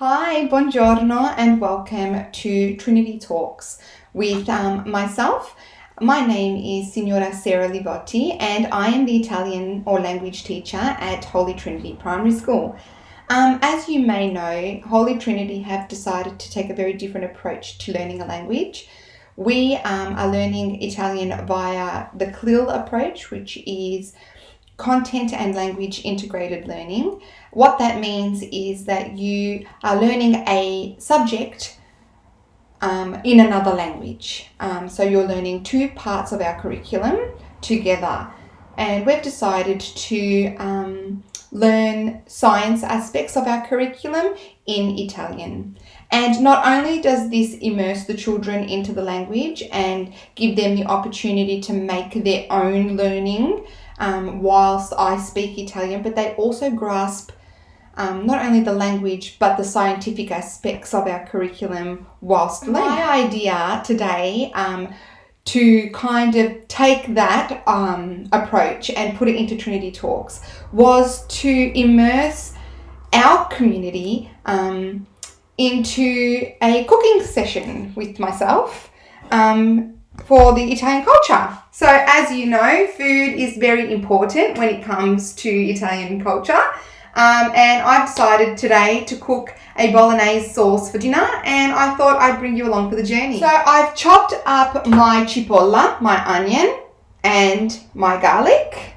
Hi, buongiorno, and welcome to Trinity Talks with myself. My name is Signora Livoti, and I am the Italian or language teacher at Holy Trinity Primary School. As you may know, Holy Trinity have decided to take a very different approach to learning a language. We are learning Italian via the CLIL approach, which is content and language integrated learning. What that means is that you are learning a subject in another language. So you're learning two parts of our curriculum together. And we've decided to learn science aspects of our curriculum in Italian. And not only does this immerse the children into the language and give them the opportunity to make their own learning whilst I speak Italian, but they also grasp not only the language but the scientific aspects of our curriculum whilst learning. My idea today to kind of take that approach and put it into Trinity Talks was to immerse our community into a cooking session with myself for the Italian culture. So as you know, food is very important when it comes to Italian culture. And I've decided today to cook a Bolognaise sauce for dinner, and I thought I'd bring you along for the journey. So I've chopped up my cipolla, my onion, and my garlic,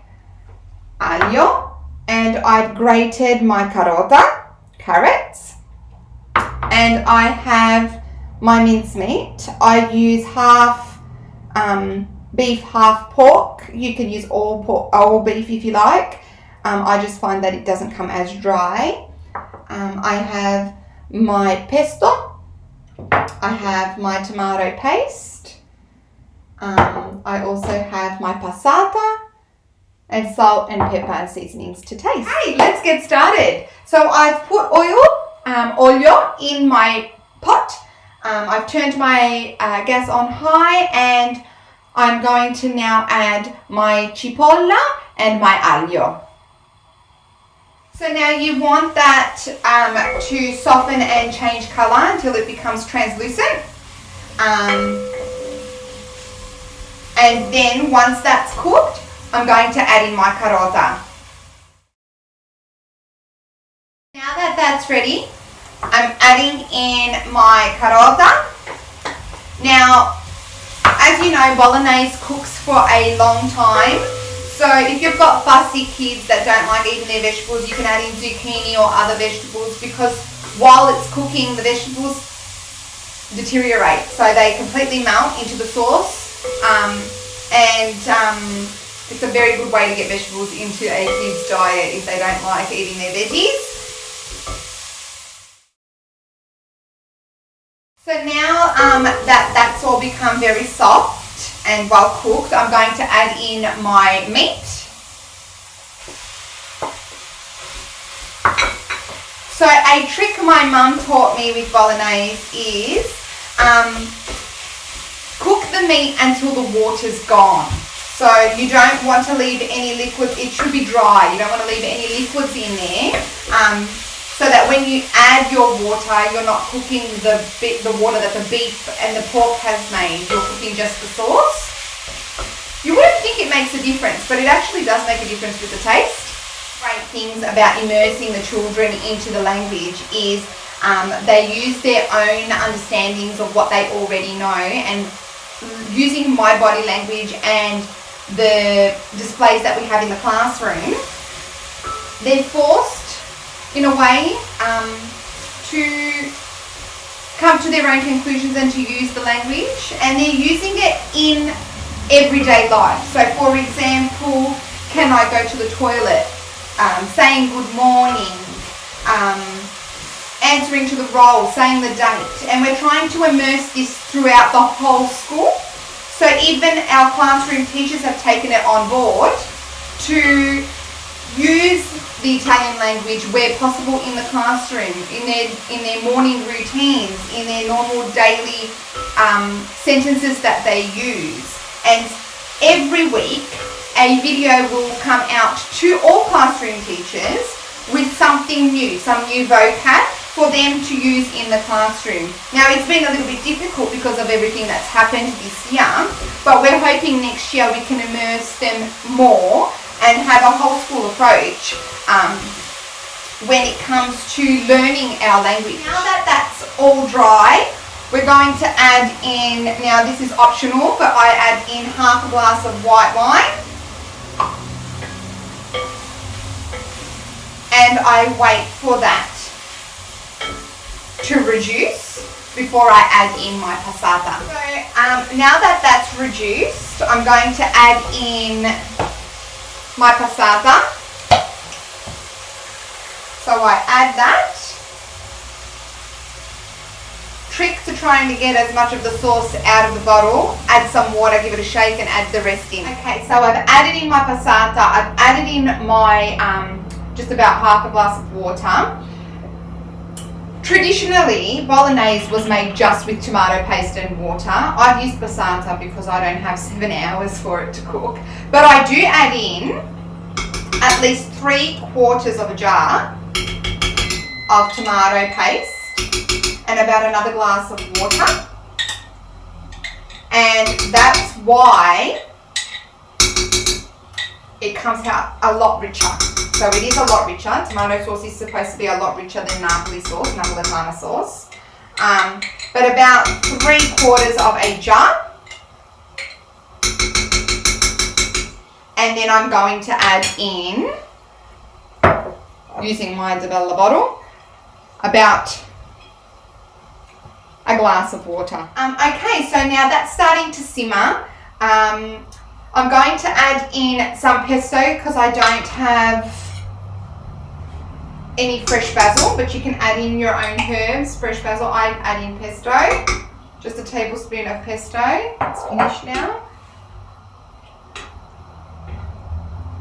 aglio, and I've grated my carrots, and I have my mincemeat. I use half beef, half pork. You can use all beef if you like. I just find that it doesn't come as dry. I have my pesto. I have my tomato paste. I also have my passata and salt and pepper and seasonings to taste. Hey, let's get started. So I've put olio in my pot. I've turned my gas on high, and I'm going to now add my cipolla and my aglio. So now you want that to soften and change colour until it becomes translucent. And then once that's cooked, I'm going to add in my carota. Now that that's ready, I'm adding in my carota. Now, as you know, Bolognese cooks for a long time. So if you've got fussy kids that don't like eating their vegetables, you can add in zucchini or other vegetables, because while it's cooking, the vegetables deteriorate. So they completely melt into the sauce. It's a very good way to get vegetables into a kid's diet if they don't like eating their veggies. So now that's all become very soft and well cooked, I'm going to add in my meat. So a trick my mum taught me with Bolognese is cook the meat until the water's gone. So you don't want to leave any liquids. It should be dry. You don't want to leave any liquids in there. So that when you add your water, you're not cooking the water that the beef and the pork has made. You're cooking just the sauce. You wouldn't think it makes a difference, but it actually does make a difference with the taste. Great things about immersing the children into the language is they use their own understandings of what they already know, and using my body language and the displays that we have in the classroom, they're forced in a way to come to their own conclusions and to use the language, and they're using it in everyday life. So for example, can I go to the toilet, saying good morning, answering to the roll, saying the date, and we're trying to immerse this throughout the whole school. So even our classroom teachers have taken it on board to use the Italian language where possible in the classroom, in their morning routines, in their normal daily sentences that they use. And every week a video will come out to all classroom teachers with something new, some new vocab for them to use in the classroom. Now, it's been a little bit difficult because of everything that's happened this year, but we're hoping next year we can immerse them more and have a whole school approach when it comes to learning our language. Now that that's all dry, we're going to add in, now this is optional, but I add in half a glass of white wine. And I wait for that to reduce before I add in my passata. So now that that's reduced, I'm going to add in my passata. So I add that. Trick to trying to get as much of the sauce out of the bottle. Add some water, give it a shake and add the rest in. Okay, so I've added in my passata. I've added in my just about half a glass of water. Traditionally, Bolognaise was made just with tomato paste and water. I've used passata because I don't have 7 hours for it to cook. But I do add in at least 3/4 of a jar of tomato paste and about another glass of water. And that's why it comes out a lot richer. So it is a lot richer. Tomato sauce is supposed to be a lot richer than Napoli sauce, Napoletana sauce. But about 3/4 of a jar. And then I'm going to add in, using my Debella bottle, about a glass of water. Okay, so now that's starting to simmer. I'm going to add in some pesto because I don't have any fresh basil, but you can add in your own herbs. Fresh basil, I add in pesto, just a tablespoon of pesto. It's finished now.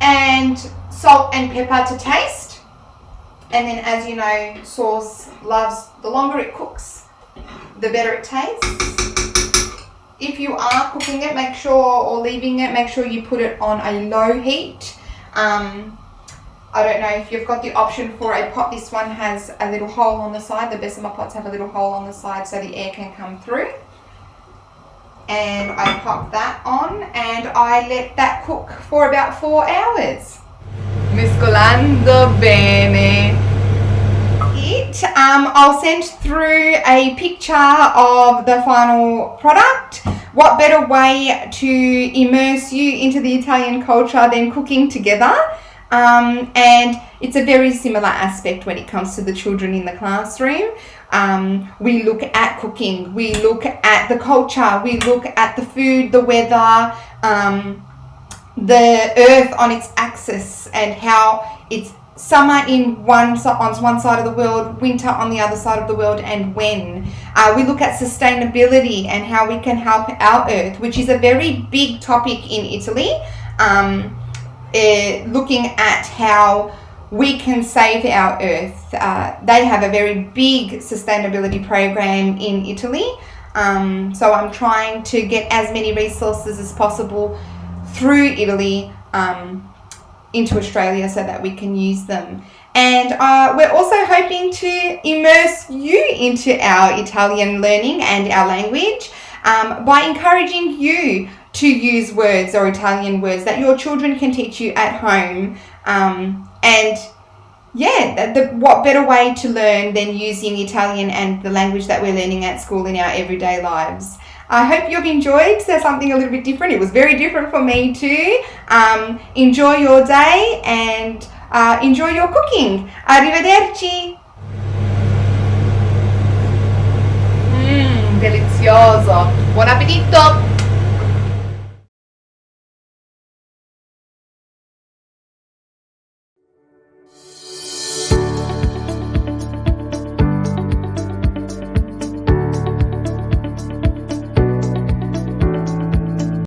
And salt and pepper to taste. And then, as you know, sauce loves, the longer it cooks, the better it tastes. If you are cooking it, make sure, or leaving it, make sure you put it on a low heat. I don't know if you've got the option for a pot. This one has a little hole on the side. The best of my pots have a little hole on the side so the air can come through. And I pop that on and I let that cook for about 4 hours. Mescolando bene. I'll send through a picture of the final product. What better way to immerse you into the Italian culture than cooking together? And it's a very similar aspect when it comes to the children in the classroom. We look at cooking, we look at the culture, we look at the food, the weather, the earth on its axis and how it's summer on one side of the world, winter on the other side of the world, and when. We look at sustainability and how we can help our earth, which is a very big topic in Italy. Looking at how we can save our earth. They have a very big sustainability program in Italy. So I'm trying to get as many resources as possible through Italy into Australia so that we can use them. And we're also hoping to immerse you into our Italian learning and our language by encouraging you to use words or Italian words that your children can teach you at home. And yeah, what better way to learn than using Italian and the language that we're learning at school in our everyday lives. I hope you've enjoyed. So something a little bit different. It was very different for me too. Enjoy your day and enjoy your cooking. Arrivederci. Delizioso. Buon appetito.